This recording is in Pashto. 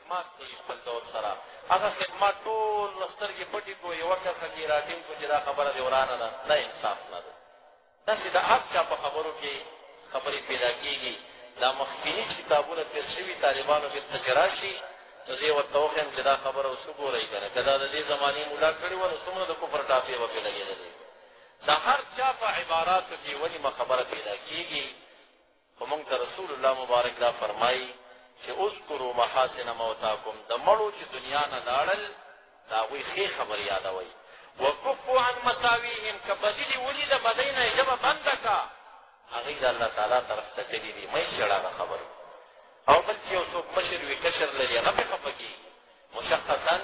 خدمات کړي خپل دور سره هغه خدمات ټول سترګې پټې کړو یوه کرښه کې راټینګ کړو چې دا خبره دې ورانه ده دا انصاف نه ده داسې د هر چا په خبرو کې خبرې پیدا کېږي دا مخکیني کتابونه تېر شوي طالبانو بېرته چې راشي نو دې ورته وښیم چې دا خبره اوس وګورئ که نه که دا د دې زمانې مولا کړې وه نو څومره د کفر ټاپې به پرې لګېدلې د هر چا په عباراتو کې ونیمه خبره پیدا کېږي خو موږ ته رسول الله مبارک دا فرمایي چې اذکروا محاسن موتاکم د مړو چې دنیا نه لاړل د هغوی ښې خبرې یادوئ وکفوا عن مساویهم که بدي دې ولیده بدۍ نه یې ژبه بنده که هغوی د الله تعالی طرف ته کلي دي مه یې ژړه د خبرو او بل چې یو څوک مشر وي کشر لري هغه پرې خفه کېږي مشخصا